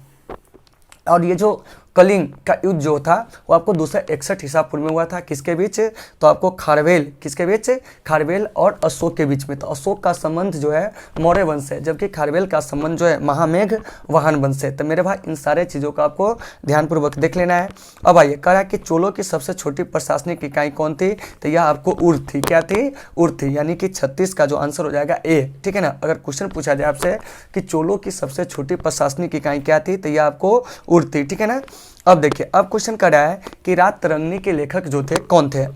और ये जो कलिंग का युद्ध जो था वो आपको 261 ईसा पूर्व में हुआ था। किसके बीच, तो आपको खारवेल, किसके बीच, खारवेल और अशोक के बीच में। तो अशोक का संबंध जो है मौर्य वंश से, जबकि खारवेल का संबंध जो है महामेघ वाहन वंश से। तो मेरे भाई इन सारे चीज़ों का आपको ध्यानपूर्वक देख लेना है। अब आइए, कहा कि चोलों की सबसे छोटी प्रशासनिक इकाई कौन थी, तो यह आपको उर थी। क्या थी, उर थी। यानी कि 36 का जो आंसर हो जाएगा ए, ठीक है ना। अगर क्वेश्चन पूछा जाए आपसे कि चोलों की सबसे छोटी प्रशासनिक इकाई क्या थी, तो यह आपको उर थी, ठीक है ना। अब देखिए, अब क्वेश्चन कर रहा है कि रात तरंगिणी के लेखक जो थे कौन थे,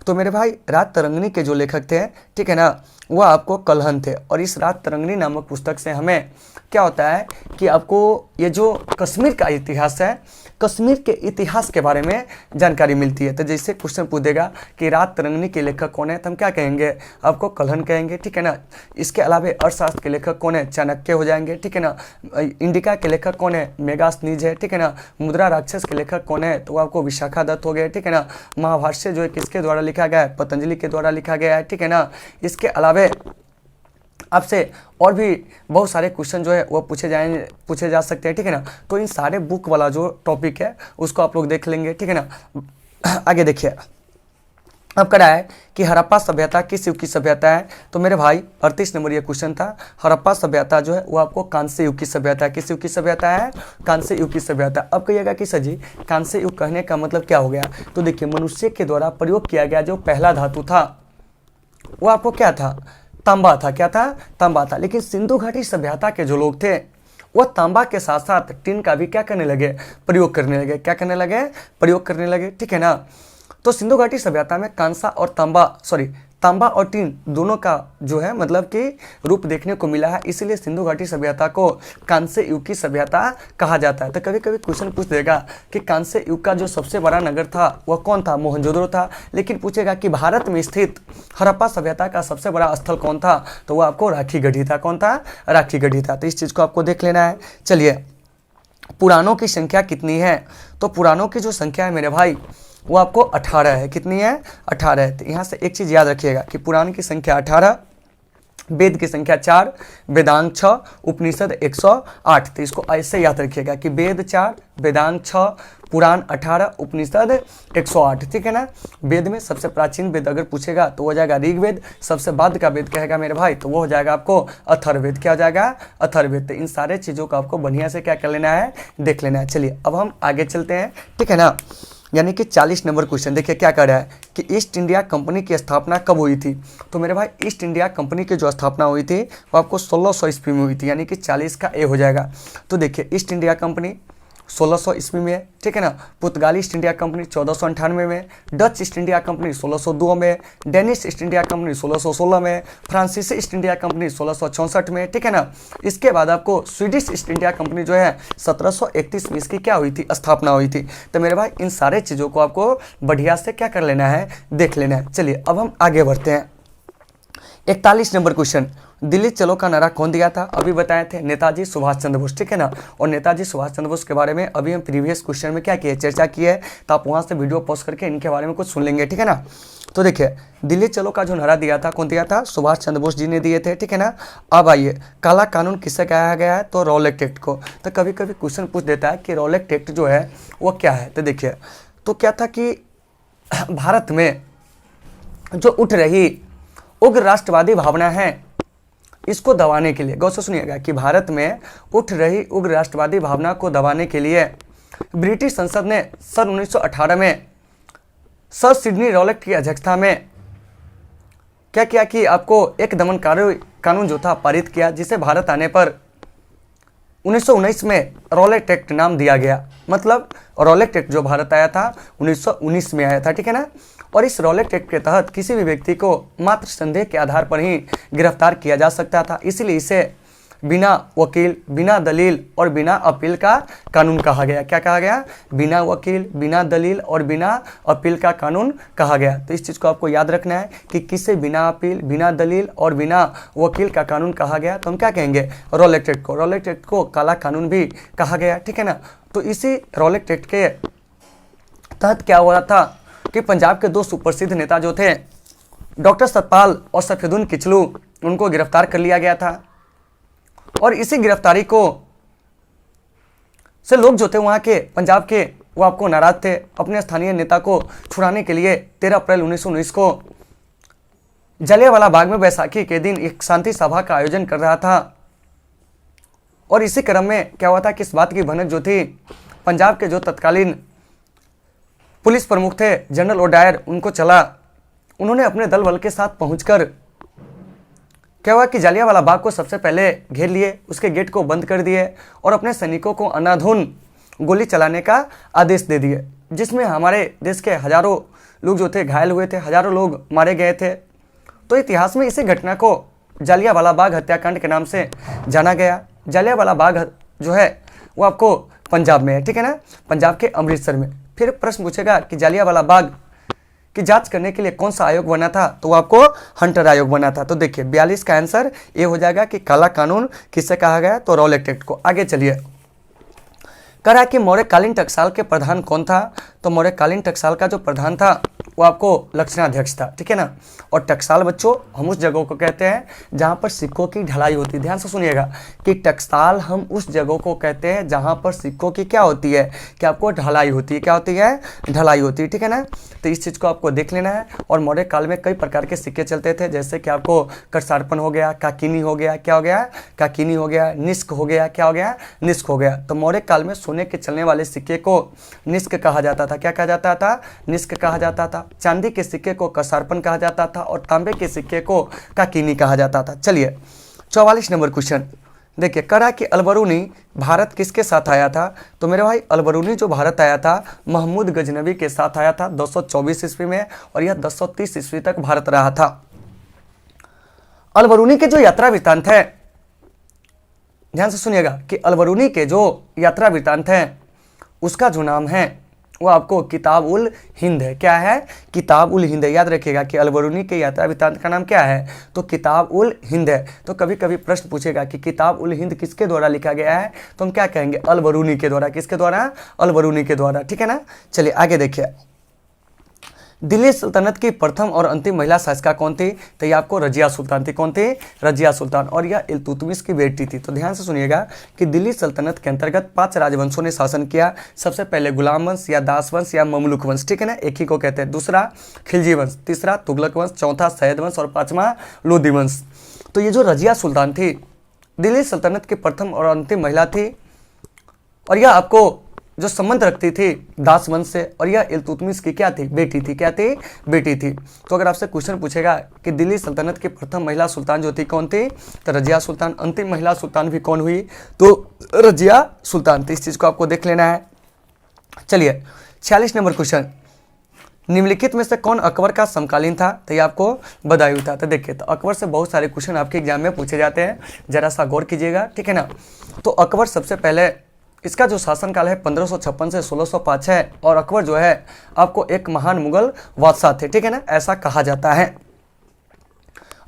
तो मेरे भाई रात तरंगिणी के जो लेखक थे, ठीक है ना, वो आपको कल्हण थे। और इस रात तरंगिणी नामक पुस्तक से हमें क्या होता है कि आपको ये जो कश्मीर का इतिहास है, कश्मीर के इतिहास के बारे में जानकारी मिलती है। तो जैसे क्वेश्चन पूछेगा कि रात तरंगिणी के लेखक कौन है, तो हम क्या कहेंगे, आपको कल्हण कहेंगे, ठीक है ना। इसके अलावा अर्थशास्त्र के लेखक कौन है, चाणक्य हो जाएंगे, ठीक है ना। इंडिका के लेखक कौन है, मेगास्थनीज है, ठीक है ना। मुद्रा राक्षस के लेखक कौन है, तो आपको विशाखा दत्त हो गए, ठीक है ना। महाभाष्य जो है किसके द्वारा लिखा गया है, पतंजलि के द्वारा लिखा गया है, ठीक है ना। इसके अलावा आपसे और भी बहुत सारे क्वेश्चन जो है वो पूछे जा सकते हैं, ठीक है ना। तो इन सारे बुक वाला जो टॉपिक है उसको आप लोग देख लेंगे, ठीक है ना। आगे देखिए, अब करा है कि हड़प्पा सभ्यता किस युग की सभ्यता है, तो मेरे भाई 38 नंबर ये क्वेश्चन था। हड़प्पा सभ्यता जो है वो आपको कांस्य युग की सभ्यता है। किस युग की सभ्यता है? कांस्य युग की सभ्यता। अब कहिएगा कि सर जी कांस्य युग कहने का मतलब क्या हो गया, तो देखिए मनुष्य के द्वारा प्रयोग किया गया जो पहला धातु था वो आपको क्या था? तांबा था। क्या था? तांबा था। लेकिन सिंधु घाटी सभ्यता के जो लोग थे वह तांबा के साथ साथ टिन का भी क्या करने लगे? प्रयोग करने लगे। क्या करने लगे? प्रयोग करने लगे। ठीक है ना। तो सिंधु घाटी सभ्यता में कांसा और तांबा और टीन दोनों का जो है मतलब कि रूप देखने को मिला है, इसीलिए सिंधु घाटी सभ्यता को कांस्य युग की सभ्यता कहा जाता है। तो कभी कभी क्वेश्चन पूछ देगा कि कांस्य युग का जो सबसे बड़ा नगर था वह कौन था? मोहनजोदड़ो था। लेकिन पूछेगा कि भारत में स्थित हड़प्पा सभ्यता का सबसे बड़ा स्थल कौन था, तो वह आपको राखीगढ़ी था। कौन था? राखीगढ़ी था। तो इस चीज़ को आपको देख लेना है। चलिए, पुराणों की संख्या कितनी है, तो पुराणों की जो संख्या है मेरे भाई वो आपको 18 है। कितनी है? 18 है। तो यहाँ से एक चीज़ याद रखिएगा कि पुराण की संख्या 18, वेद की संख्या 4, वेदांग 6, उपनिषद 108। तो इसको ऐसे याद रखिएगा कि वेद 4, वेदांग 6, पुराण 18, उपनिषद 108। ठीक है ना। वेद में सबसे प्राचीन वेद अगर पूछेगा तो वो हो जाएगा ऋग्वेद। सबसे बाद का वेद कहेगा मेरे भाई तो वो हो जाएगा आपको अथर्ववेद। क्या हो जाएगा? अथर्ववेद। तो इन सारे चीज़ों को आपको बढ़िया से क्या कर लेना है? देख लेना है। चलिए अब हम आगे चलते हैं। ठीक है ना। यानी कि 40 नंबर क्वेश्चन देखिए क्या कर रहा है कि ईस्ट इंडिया कंपनी की स्थापना कब हुई थी, तो मेरे भाई ईस्ट इंडिया कंपनी की जो स्थापना हुई थथी वो आपको 1600 ईस्वी में हुई थी। यानी कि 40 का ए हो जाएगा। तो देखिए ईस्ट इंडिया कंपनी 1600 ईस्वी में है। ठीक है ना। पुर्तगाली ईस्ट इंडिया कंपनी 1498 में, डच ईस्ट इंडिया कंपनी 1602 में, डेनिश ईस्ट इंडिया कंपनी 1616 में, फ्रांसीसी ईस्ट इंडिया कंपनी 1664 में। ठीक है ना। इसके बाद आपको स्वीडिश ईस्ट इंडिया कंपनी जो है 1731 में इसकी क्या हुई थी? स्थापना हुई थी। तो मेरे भाई इन सारे चीज़ों को आपको बढ़िया से क्या कर लेना है? देख लेना है। चलिए अब हम आगे बढ़ते हैं। 41 नंबर क्वेश्चन, दिल्ली चलो का नारा कौन दिया था? अभी बताए थे नेताजी सुभाष चंद्र बोस। ठीक है ना। और नेताजी सुभाष चंद्र बोस के बारे में अभी हम प्रीवियस क्वेश्चन में क्या किए? चर्चा की है। तो आप वहाँ से वीडियो पॉज करके इनके बारे में कुछ सुन लेंगे। ठीक है ना। तो देखिए दिल्ली चलो का जो नारा दिया था कौन दिया था? सुभाष चंद्र बोस जी ने दिए थे। ठीक है ना। अब आइए, काला कानून किससे कहा गया है? तो रॉलेट एक्ट को। तो कभी कभी क्वेश्चन पूछ देता है कि रॉलेट एक्ट जो है वो क्या है। तो देखिए तो क्या था कि भारत में जो उठ रही उग्र राष्ट्रवादी भावना है इसको दबाने के लिए, गौर से सुनिएगा कि भारत में उठ रही उग्र राष्ट्रवादी भावना को दबाने के लिए ब्रिटिश संसद ने सन 1918 में सर सिडनी रॉलेट की अध्यक्षता में क्या किया कि आपको एक दमनकारी कानून जो था पारित किया, जिसे भारत आने पर 1919 में रॉलेट एक्ट नाम दिया गया। मतलब रॉलेट एक्ट जो भारत आया था 1919 में आया था। ठीक है ना। और इस रॉलेट एक्ट के तहत किसी भी व्यक्ति को मात्र संदेह के आधार पर ही गिरफ्तार किया जा सकता था। इसीलिए इसे बिना वकील, बिना दलील और बिना अपील का कानून कहा गया। क्या कहा गया? बिना वकील, बिना दलील और बिना अपील का कानून कहा गया। तो इस चीज़ को आपको याद रखना है कि किसे बिना अपील, बिना दलील और बिना वकील का कानून कहा गया, तो हम क्या कहेंगे? रॉलेट एक्ट को। रॉलेट एक्ट को काला कानून भी कहा गया। ठीक है ना। तो इसी रॉलेट एक्ट के तहत क्या हुआ था कि पंजाब के दो सुप्रसिद्ध नेता जो थे डॉक्टर सतपाल और सफेदुन किचलू, उनको गिरफ्तार कर लिया गया था। और इसी गिरफ्तारी को से लोग जो थे वहाँ के पंजाब के वो आपको नाराज थे। अपने स्थानीय नेता को छुड़ाने के लिए 13 अप्रैल 1919 को जलियांवाला बाग में बैसाखी के दिन एक शांति सभा का आयोजन कर रहा था। और इसी क्रम में क्या हुआ था कि इस बात की भनक जो थी पंजाब के जो तत्कालीन पुलिस प्रमुख थे जनरल ओडायर, उनको चला। उन्होंने अपने दल बल के साथ पहुंचकर क्या हुआ कि जलियांवाला बाग को सबसे पहले घेर लिए, उसके गेट को बंद कर दिए और अपने सैनिकों को अंधाधुन गोली चलाने का आदेश दे दिए, जिसमें हमारे देश के हजारों लोग जो थे घायल हुए थे, हजारों लोग मारे गए थे। तो इतिहास में इसी घटना को जलियांवाला बाग हत्याकांड के नाम से जाना गया। जलियांवाला बाग जो है वो आपको पंजाब में है। ठीक है ना। पंजाब के अमृतसर में। फिर प्रश्न पूछेगा कि जलियांवाला बाग की जांच करने के लिए कौन सा आयोग बना था, तो आपको हंटर आयोग बना था। तो देखिए 42 का आंसर ये हो जाएगा कि काला कानून किससे कहा गया, तो रॉलेट एक्ट को। आगे चलिए, कह रहा है कि मौर्यकालीन टकसाल के प्रधान कौन था, तो मौर्यकालीन टकसाल का जो प्रधान था वो आपको लक्षणाध्यक्ष था, ठीक है ना। और टकसाल बच्चों हम उस जगह को कहते हैं जहाँ पर सिक्कों की ढलाई होती है। ध्यान से सुनिएगा कि टकसाल हम उस जगह को कहते हैं जहाँ पर सिक्कों की क्या होती है, कि आपको ढलाई होती है। क्या होती है? ढलाई होती है, ठीक है ना। तो इस चीज़ को आपको देख लेना है। और मौर्य काल में कई प्रकार के सिक्के चलते थे, जैसे कि आपको करसारपन हो गया, काकिनी हो गया, क्या हो गया? काकिनी हो गया, निष्क हो गया, क्या हो गया? निष्क हो गया। तो मौर्य काल में सोने के चलने वाले सिक्के को निष्क कहा जाता था। क्या कहा जाता था? निष्क कहा जाता था। चांदी के सिक्के को करसारपन कहा जाता था और तांबे के सिक्के को काकिनी कहा जाता था। चलिए 44 नंबर क्वेश्चन देखिए, करा कि अलबरूनी भारत किसके साथ आया था? तो मेरे भाई अलबरूनी जो भारत आया था महमूद गजनवी के साथ आया था 224 ईस्वी में, और यह 230 ईस्वी तक भारत रहा था। अलबरूनी के जो यात्रा वृत्तांत है, ध्यान से सुनिएगा कि अलबरूनी के जो यात्रा वृत्तांत है उसका जो नाम है वो आपको किताब उल हिंद है। क्या है? किताब उल हिंद है। याद रखिएगा कि अलबरूनी के यात्रा वृत्तांत का नाम क्या है? तो किताब उल हिंद है। तो कभी कभी प्रश्न पूछेगा कि किताब उल हिंद किसके द्वारा लिखा गया है, तो हम क्या कहेंगे? अलबरूनी के द्वारा। किसके द्वारा? अलबरूनी के द्वारा, ठीक है ना। चलिए आगे देखिए, दिल्ली सल्तनत की प्रथम और अंतिम महिला शासिका कौन थी? तो ये आपको रजिया सुल्तान थी। कौन थी? रजिया सुल्तान। और यह इल्तुतमिश की बेटी थी। तो ध्यान से सुनिएगा कि दिल्ली सल्तनत के अंतर्गत 5 राजवंशों ने शासन किया। सबसे पहले गुलाम वंश या दास वंश या ममलुक वंश, ठीक है ना, एक ही को कहते हैं। दूसरा खिलजी वंश, तीसरा तुगलक वंश, चौथा सैयद वंश और 5वां लोदी वंश। तो ये जो रजिया सुल्तान थी दिल्ली सल्तनत की प्रथम और अंतिम महिला थी, और यह आपको जो संबंध रखती थी दास वंश से, और यह इल्तुतमिश की क्या थी? बेटी थी। क्या थी? बेटी थी। तो अगर आपसे क्वेश्चन पूछेगा कि दिल्ली सल्तनत की प्रथम महिला सुल्तान जो थी कौन थी, तो रजिया सुल्तान। अंतिम महिला सुल्तान भी कौन हुई? तो रजिया सुल्तान। तो इस चीज़ को आपको देख लेना है। चलिए 46 नंबर क्वेश्चन, निम्नलिखित में से कौन अकबर का समकालीन था? तो ये आपको बदायूं था। तो देखिए, तो अकबर से बहुत सारे क्वेश्चन आपके एग्जाम में पूछे जाते हैं, जरा सा गौर कीजिएगा, ठीक है ना। तो अकबर सबसे पहले, इसका जो शासनकाल है 1556 से 1605 है, और अकबर जो है आपको एक महान मुगल बादशाह थे, ठीक है ना, ऐसा कहा जाता है।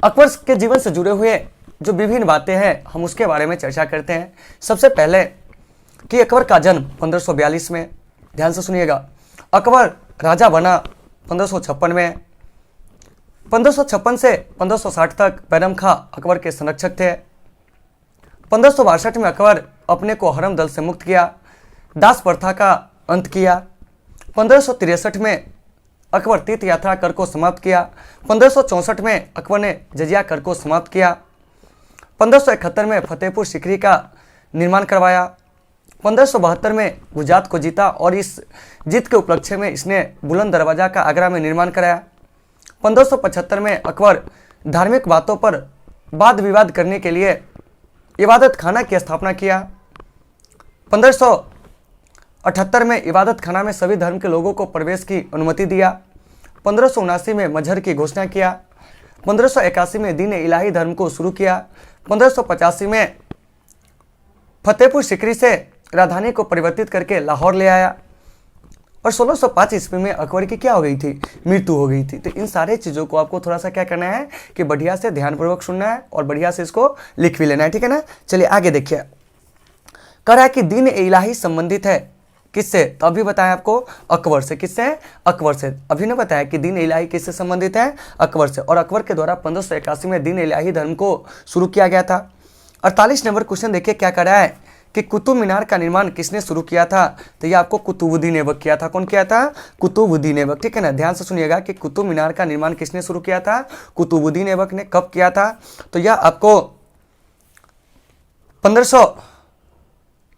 अकबर के जीवन से जुड़े हुए जो विभिन्न बातें हैं हम उसके बारे में चर्चा करते हैं। सबसे पहले कि अकबर का जन्म 1542 में, ध्यान से सुनिएगा। अकबर राजा बना 1556 में। 1556 से 1560 तक बैरम खां अकबर के संरक्षक थे। 1562 में अकबर अपने को हरम दल से मुक्त किया, दास प्रथा का अंत किया। 1563 में अकबर तीर्थ यात्रा कर को समाप्त किया। 1564 में अकबर ने जजिया कर को समाप्त किया। 1571 में फतेहपुर सीकरी का निर्माण करवाया। 1572 में गुजरात को जीता, और इस जीत के उपलक्ष्य में इसने बुलंद दरवाजा का आगरा में निर्माण कराया। 1575 में अकबर धार्मिक बातों पर वाद विवाद करने के लिए इबादत खाना की स्थापना किया। 1578 में इबादत खाना में सभी धर्म के लोगों को प्रवेश की अनुमति दिया। 1579 में मजहर की घोषणा किया। 1581 में दीन इलाही धर्म को शुरू किया। 1585 में फतेहपुर सीकरी से राजधानी को परिवर्तित करके लाहौर ले आया। और 1605 ईस्वी में अकबर की क्या हो गई थी? मृत्यु हो गई थी। तो इन सारे चीज़ों को आपको थोड़ा सा क्या करना है कि बढ़िया से ध्यानपूर्वक सुनना है और बढ़िया से इसको लिख भी लेना है, ठीक है ना। चलिए आगे देखिए, कह रहा है कि दीन इलाही संबंधित है किससे? तो अभी बताया आपको अकबर से। किससे? अकबर से। अभी ने बताया कि दीन इलाही किससे संबंधित है? अकबर से। और अकबर के द्वारा 1581 में दीन इलाही धर्म को शुरू किया गया था। 48 नंबर क्वेश्चन देखिए क्या कर रहा है कि कुतुब मीनार का निर्माण किसने शुरू किया था? तो ये आपको कुतुबुद्दीन ऐबक किया था। कौन किया था? कुतुबुद्दीन ऐबक, ठीक है ना। ध्यान से सुनिएगा कि कुतुब मीनार का निर्माण किसने शुरू किया था? कुतुबुद्दीन ऐबक ने। कब किया था? तो यह आपको 1500,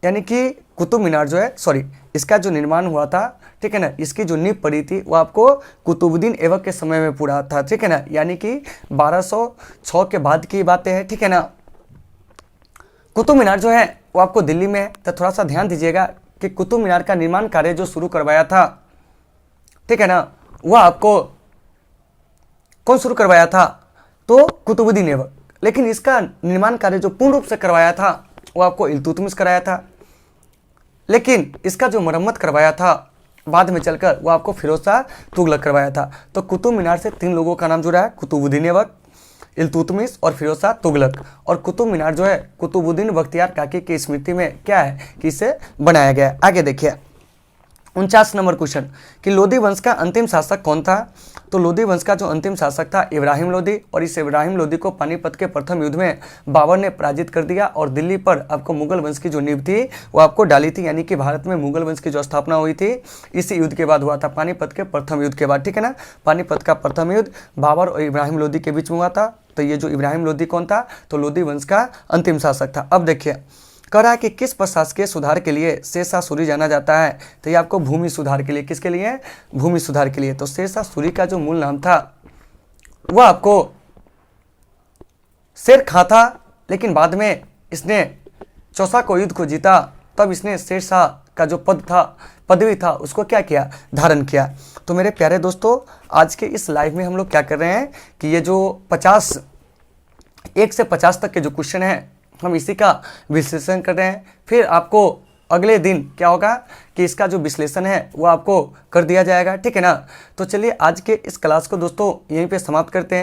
यानी कि कुतुब मीनार जो है, सॉरी, इसका जो निर्माण हुआ था, ठीक है ना, इसकी जो नींव पड़ी थी वो आपको कुतुबुद्दीन ऐबक के समय में पूरा था, ठीक है ना, यानी कि 1206 के बाद की बातें हैं, ठीक है ना। कुतुब मीनार जो है वो आपको दिल्ली में है। तो थोड़ा सा ध्यान दीजिएगा कि कुतुब मीनार का निर्माण कार्य जो शुरू करवाया था, ठीक है ना, वह आपको कौन शुरू करवाया था? तो कुतुबुद्दीन ऐबक। लेकिन इसका निर्माण कार्य जो पूर्ण रूप से करवाया था वो आपको इल्तुतमिश कराया था। लेकिन इसका जो मरम्मत करवाया था बाद में चलकर वो आपको फिरोज शाह तुगलक करवाया था। तो कुतुब मीनार से 3 लोगों का नाम जुड़ा है, कुतुबुद्दीन ऐबक, इल्तुतमिश और फिरोज शाह तुगलक। और कुतुब मीनार जो है कुतुबुद्दीन बख्तियार काकी की स्मृति में क्या है कि इसे बनाया गया है। आगे देखिए 49 नंबर क्वेश्चन कि लोदी वंश का अंतिम शासक कौन था। तो लोदी वंश का जो अंतिम शासक था इब्राहिम लोदी, और इस इब्राहिम लोदी को पानीपत के प्रथम युद्ध में बाबर ने पराजित कर दिया और दिल्ली पर आपको मुगल वंश की जो नींव थी वो आपको डाली थी, यानी कि भारत में मुगल वंश की जो स्थापना हुई थी इसी युद्ध के बाद हुआ था, पानीपत के प्रथम युद्ध के बाद, ठीक है ना। पानीपत का प्रथम युद्ध बाबर और इब्राहिम लोदी के बीच में हुआ था। तो ये जो इब्राहिम लोदी कौन था, तो लोदी वंश का अंतिम शासक था। अब देखिए कह रहा है कि किस प्रशासकीय सुधार के लिए शेरशाह सूरी जाना जाता है। तो ये आपको भूमि सुधार के लिए, किसके लिए, भूमि सुधार के लिए। तो शेरशाह सूरी का जो मूल नाम था वह आपको शेर खां था, लेकिन बाद में इसने चौसा को युद्ध को जीता, तब इसने शेरशाह का जो पद था, पदवी था, उसको क्या किया, धारण किया। तो मेरे प्यारे दोस्तों आज के इस लाइव में हम लोग क्या कर रहे हैं कि ये जो 1 से 50 तक के जो क्वेश्चन हैं हम इसी का विश्लेषण कर रहे हैं। फिर आपको अगले दिन क्या होगा कि इसका जो विश्लेषण है वो आपको कर दिया जाएगा, ठीक है ना। तो चलिए आज के इस क्लास को दोस्तों यहीं पे समाप्त करते हैं।